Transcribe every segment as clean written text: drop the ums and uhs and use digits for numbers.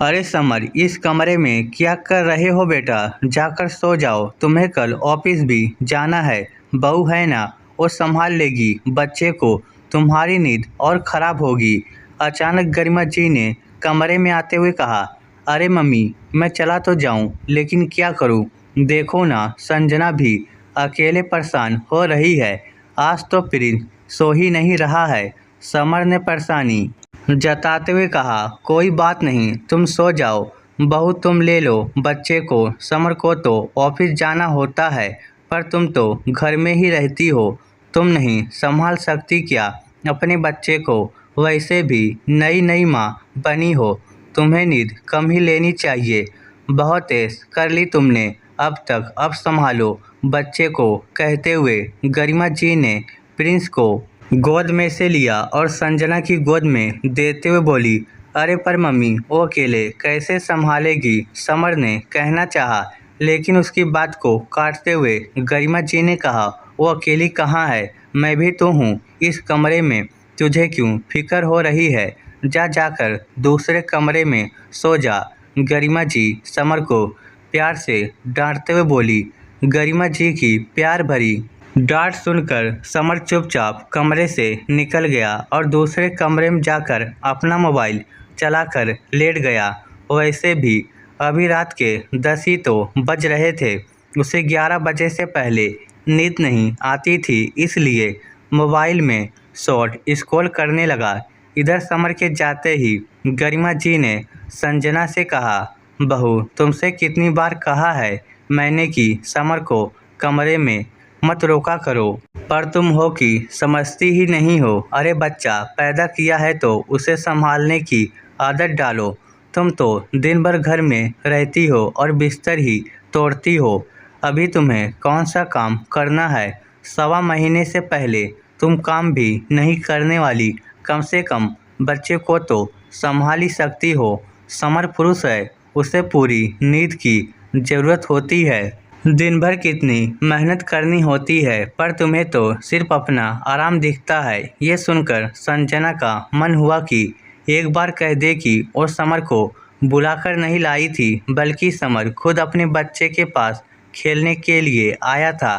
अरे समर, इस कमरे में क्या कर रहे हो बेटा? जाकर सो जाओ, तुम्हें कल ऑफिस भी जाना है। बहू है ना, वो संभाल लेगी बच्चे को। तुम्हारी नींद और खराब होगी। अचानक गरिमा जी ने कमरे में आते हुए कहा। अरे मम्मी, मैं चला तो जाऊं, लेकिन क्या करूं? देखो ना, संजना भी अकेले परेशान हो रही है। आज तो प्रिंस सो ही नहीं रहा है। समर ने परेशानी जताते हुए कहा। कोई बात नहीं, तुम सो जाओ। बहू तुम ले लो बच्चे को। समर को तो ऑफिस जाना होता है, पर तुम तो घर में ही रहती हो। तुम नहीं संभाल सकती क्या अपने बच्चे को? वैसे भी नई नई माँ बनी हो, तुम्हें नींद कम ही लेनी चाहिए। बहुत तेज कर ली तुमने अब तक, अब संभालो बच्चे को। कहते हुए गरिमा जी ने प्रिंस को गोद में से लिया और संजना की गोद में देते हुए बोली। अरे पर मम्मी, वो अकेले कैसे संभालेगी? समर ने कहना चाहा, लेकिन उसकी बात को काटते हुए गरिमा जी ने कहा। वो अकेली कहाँ है, मैं भी तो हूँ इस कमरे में। तुझे क्यों फिक्र हो रही है? जाकर दूसरे कमरे में सो जा। गरिमा जी समर को प्यार से डांटते हुए बोली। गरिमा जी की प्यार भरी डांट सुनकर समर चुपचाप कमरे से निकल गया और दूसरे कमरे में जाकर अपना मोबाइल चलाकर लेट गया। वैसे भी अभी रात के 10 ही तो बज रहे थे। उसे 11 बजे से पहले नींद नहीं आती थी, इसलिए मोबाइल में शॉर्ट स्क्रॉल करने लगा। इधर समर के जाते ही गरिमा जी ने संजना से कहा। बहू, तुमसे कितनी बार कहा है मैंने कि समर को कमरे में मत रोका करो, पर तुम हो कि समझती ही नहीं हो। अरे बच्चा पैदा किया है तो उसे संभालने की आदत डालो। तुम तो दिन भर घर में रहती हो और बिस्तर ही तोड़ती हो। अभी तुम्हें कौन सा काम करना है? सवा महीने से पहले तुम काम भी नहीं करने वाली, कम से कम बच्चे को तो संभाल ही सकती हो। समर पुरुष है, उसे पूरी नींद की ज़रूरत होती है। दिन भर कितनी मेहनत करनी होती है, पर तुम्हें तो सिर्फ अपना आराम दिखता है। ये सुनकर संजना का मन हुआ कि एक बार कह दे कि वो समर को बुलाकर नहीं लाई थी, बल्कि समर खुद अपने बच्चे के पास खेलने के लिए आया था।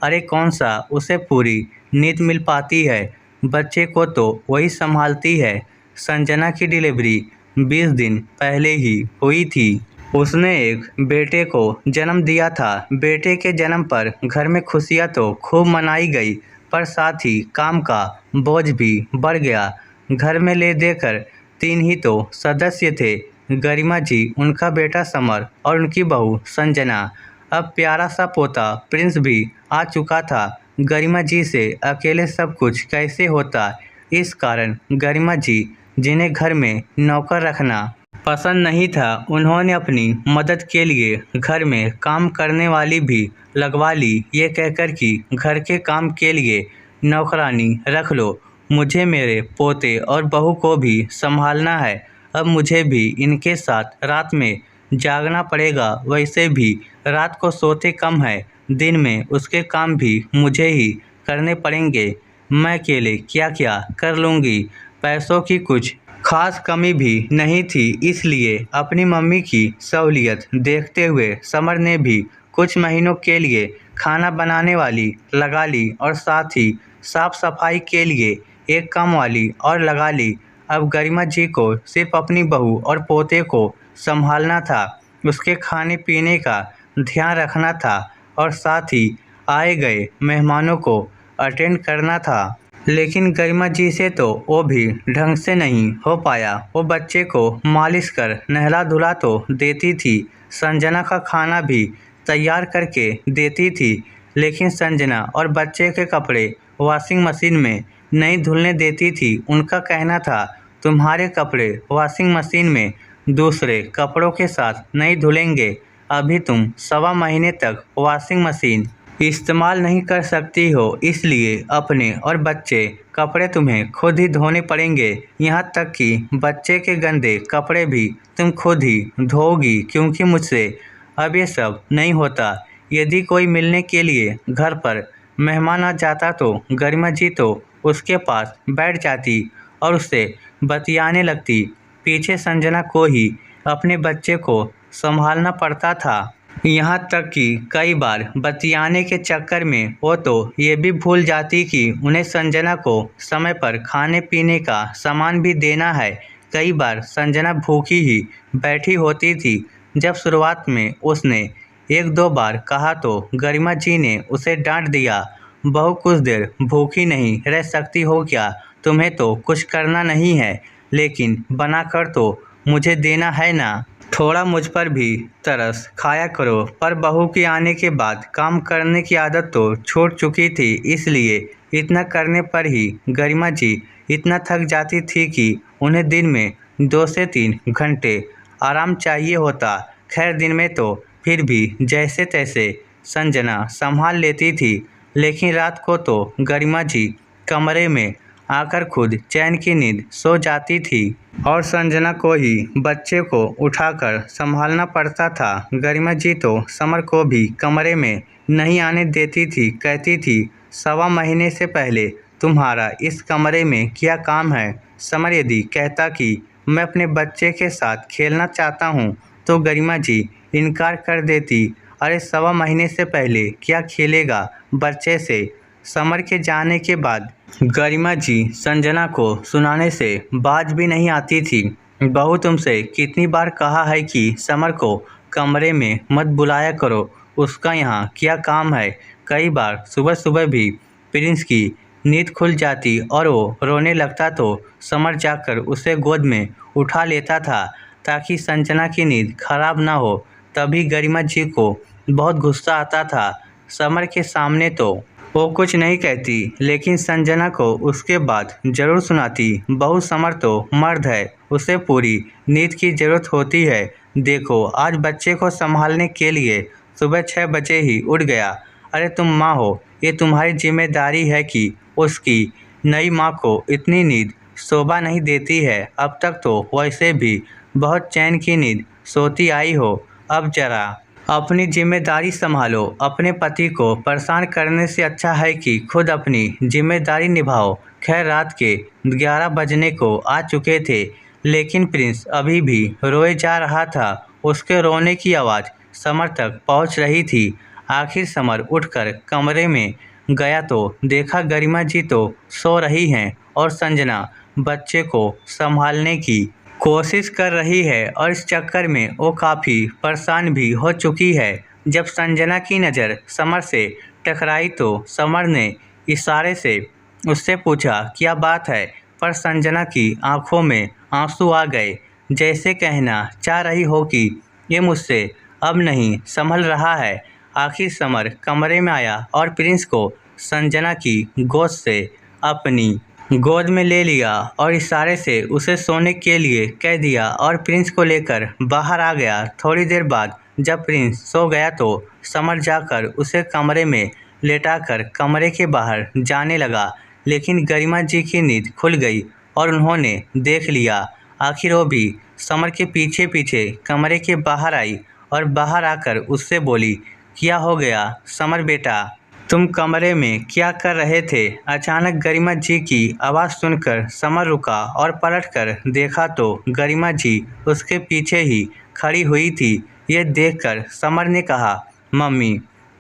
अरे कौन सा उसे पूरी नींद मिल पाती है? बच्चे को तो वही संभालती है। संजना की डिलीवरी 20 दिन पहले ही हुई थी। उसने एक बेटे को जन्म दिया था। बेटे के जन्म पर घर में खुशियां तो खूब मनाई गई, पर साथ ही काम का बोझ भी बढ़ गया। घर में ले देकर 3 ही तो सदस्य थे, गरिमा जी, उनका बेटा समर और उनकी बहू संजना। अब प्यारा सा पोता प्रिंस भी आ चुका था। गरिमा जी से अकेले सब कुछ कैसे होता? इस कारण गरिमा जी, जिन्हें घर में नौकर रखना पसंद नहीं था, उन्होंने अपनी मदद के लिए घर में काम करने वाली भी लगवा ली, ये कहकर कि घर के काम के लिए नौकरानी रख लो। मुझे मेरे पोते और बहू को भी संभालना है। अब मुझे भी इनके साथ रात में जागना पड़ेगा। वैसे भी रात को सोते कम है, दिन में उसके काम भी मुझे ही करने पड़ेंगे। मैं अकेले क्या क्या कर लूँगी। पैसों की कुछ खास कमी भी नहीं थी, इसलिए अपनी मम्मी की सहूलियत देखते हुए समर ने भी कुछ महीनों के लिए खाना बनाने वाली लगा ली और साथ ही साफ सफाई के लिए एक काम वाली और लगा ली। अब गरिमा जी को सिर्फ अपनी बहू और पोते को संभालना था, उसके खाने पीने का ध्यान रखना था और साथ ही आए गए मेहमानों को अटेंड करना था। लेकिन गरिमा जी से तो वो भी ढंग से नहीं हो पाया। वो बच्चे को मालिश कर नहला धुला तो देती थी, संजना का खाना भी तैयार करके देती थी, लेकिन संजना और बच्चे के कपड़े वॉशिंग मशीन में नहीं धुलने देती थी। उनका कहना था, तुम्हारे कपड़े वॉशिंग मशीन में दूसरे कपड़ों के साथ नहीं धुलेंगे। अभी तुम सवा महीने तक वॉशिंग मशीन इस्तेमाल नहीं कर सकती हो, इसलिए अपने और बच्चे कपड़े तुम्हें खुद ही धोने पड़ेंगे। यहाँ तक कि बच्चे के गंदे कपड़े भी तुम खुद ही धोओगी, क्योंकि मुझसे अब ये सब नहीं होता। यदि कोई मिलने के लिए घर पर मेहमान आ जाता तो गरिमा जी तो उसके पास बैठ जाती और उससे बतियाने लगती। पीछे संजना को ही अपने बच्चे को संभालना पड़ता था। यहाँ तक कि कई बार बतियाने के चक्कर में वो तो ये भी भूल जाती कि उन्हें संजना को समय पर खाने पीने का सामान भी देना है। कई बार संजना भूखी ही बैठी होती थी। जब शुरुआत में उसने एक दो बार कहा तो गरिमा जी ने उसे डांट दिया, बहू कुछ देर भूखी नहीं रह सकती हो क्या? तुम्हें तो कुछ करना नहीं है, लेकिन बनाकर तो मुझे देना है ना। थोड़ा मुझ पर भी तरस खाया करो। पर बहू के आने के बाद काम करने की आदत तो छूट चुकी थी, इसलिए इतना करने पर ही गरिमा जी इतना थक जाती थी कि उन्हें दिन में 2 से 3 घंटे आराम चाहिए होता। खैर दिन में तो फिर भी जैसे तैसे संजना संभाल लेती थी, लेकिन रात को तो गरिमा जी कमरे में आकर खुद चैन की नींद सो जाती थी और संजना को ही बच्चे को उठाकर संभालना पड़ता था। गरिमा जी तो समर को भी कमरे में नहीं आने देती थी। कहती थी, 1.25 महीने से पहले तुम्हारा इस कमरे में क्या काम है? समर यदि कहता कि मैं अपने बच्चे के साथ खेलना चाहता हूँ तो गरिमा जी इनकार कर देती। अरे 1.25 महीने से पहले क्या खेलेगा बच्चे से? समर के जाने के बाद गरिमा जी संजना को सुनाने से बाज भी नहीं आती थी। बहू तुमसे कितनी बार कहा है कि समर को कमरे में मत बुलाया करो, उसका यहाँ क्या काम है? कई बार सुबह सुबह भी प्रिंस की नींद खुल जाती और वो रोने लगता तो समर जाकर उसे गोद में उठा लेता था ताकि संजना की नींद खराब ना हो। तभी गरिमा जी को बहुत गुस्सा आता था। समर के सामने तो वो कुछ नहीं कहती, लेकिन संजना को उसके बाद जरूर सुनाती। बहू समर तो मर्द है, उसे पूरी नींद की जरूरत होती है। देखो आज बच्चे को संभालने के लिए सुबह 6 बजे ही उठ गया। अरे तुम माँ हो, ये तुम्हारी जिम्मेदारी है कि उसकी नई माँ को इतनी नींद शोभा नहीं देती है। अब तक तो वैसे भी बहुत चैन की नींद सोती आई हो, अब जरा अपनी जिम्मेदारी संभालो। अपने पति को परेशान करने से अच्छा है कि खुद अपनी जिम्मेदारी निभाओ। खैर रात के 11 बजने को आ चुके थे, लेकिन प्रिंस अभी भी रोए जा रहा था। उसके रोने की आवाज़ समर तक पहुंच रही थी। आखिर समर उठकर कमरे में गया तो देखा गरिमा जी तो सो रही हैं और संजना बच्चे को संभालने की कोशिश कर रही है और इस चक्कर में वो काफ़ी परेशान भी हो चुकी है। जब संजना की नज़र समर से टकराई तो समर ने इशारे से उससे पूछा, क्या बात है? पर संजना की आंखों में आंसू आ गए, जैसे कहना चाह रही हो कि ये मुझसे अब नहीं संभल रहा है। आखिर समर कमरे में आया और प्रिंस को संजना की गोद से अपनी गोद में ले लिया और इशारे से उसे सोने के लिए कह दिया और प्रिंस को लेकर बाहर आ गया। थोड़ी देर बाद जब प्रिंस सो गया तो समर जाकर उसे कमरे में लेटाकर कमरे के बाहर जाने लगा, लेकिन गरिमा जी की नींद खुल गई और उन्होंने देख लिया। आखिर वो भी समर के पीछे पीछे कमरे के बाहर आई और बाहर आकर उससे बोली, क्या हो गया समर बेटा, तुम कमरे में क्या कर रहे थे? अचानक गरिमा जी की आवाज़ सुनकर समर रुका और पलटकर देखा तो गरिमा जी उसके पीछे ही खड़ी हुई थी। ये देखकर समर ने कहा, मम्मी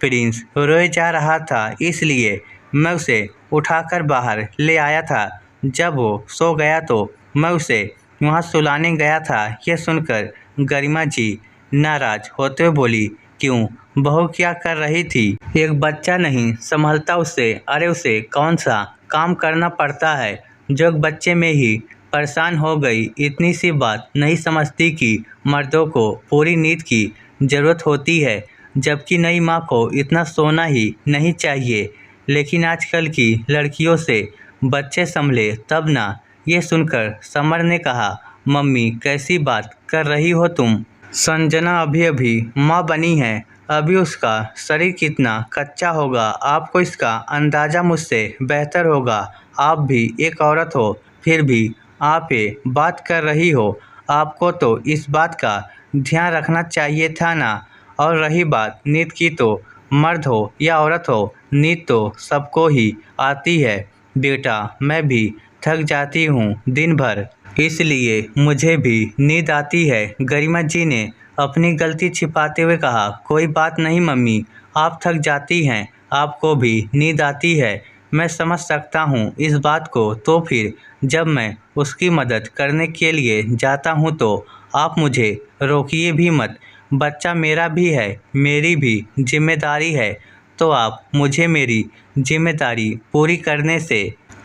प्रिंस रोए जा रहा था, इसलिए मैं उसे उठाकर बाहर ले आया था। जब वो सो गया तो मैं उसे वहाँ सुलाने गया था। यह सुनकर गरिमा जी नाराज होते हुए बोली, क्यों, बहू क्या कर रही थी? एक बच्चा नहीं संभलता उसे? अरे उसे कौन सा काम करना पड़ता है जो एक बच्चे में ही परेशान हो गई। इतनी सी बात नहीं समझती कि मर्दों को पूरी नींद की ज़रूरत होती है, जबकि नई माँ को इतना सोना ही नहीं चाहिए। लेकिन आजकल की लड़कियों से बच्चे संभले तब ना। ये सुनकर समर ने कहा, मम्मी कैसी बात कर रही हो तुम? संजना अभी अभी माँ बनी है, अभी उसका शरीर कितना कच्चा होगा आपको इसका अंदाज़ा मुझसे बेहतर होगा। आप भी एक औरत हो, फिर भी आप ये बात कर रही हो। आपको तो इस बात का ध्यान रखना चाहिए था ना। और रही बात नींद की तो मर्द हो या औरत हो, नींद तो सबको ही आती है बेटा। मैं भी थक जाती हूँ दिन भर, इसलिए मुझे भी नींद आती है। गरिमा जी ने अपनी गलती छिपाते हुए कहा, कोई बात नहीं मम्मी, आप थक जाती हैं, आपको भी नींद आती है। मैं समझ सकता हूँ इस बात को। तो फिर जब मैं उसकी मदद करने के लिए जाता हूँ तो आप मुझे रोकिए भी मत। बच्चा मेरा भी है, मेरी भी जिम्मेदारी है, तो आप मुझे मेरी जिम्मेदारी पूरी करने से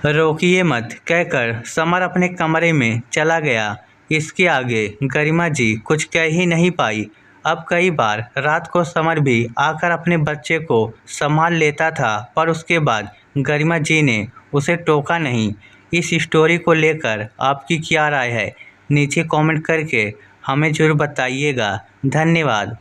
रोकिए मत, कहकर समर अपने कमरे में चला गया। इसके आगे गरिमा जी कुछ कह ही नहीं पाई। अब कई बार रात को समर भी आकर अपने बच्चे को संभाल लेता था, पर उसके बाद गरिमा जी ने उसे टोका नहीं। इस स्टोरी को लेकर आपकी क्या राय है, नीचे कमेंट करके हमें ज़रूर बताइएगा। धन्यवाद।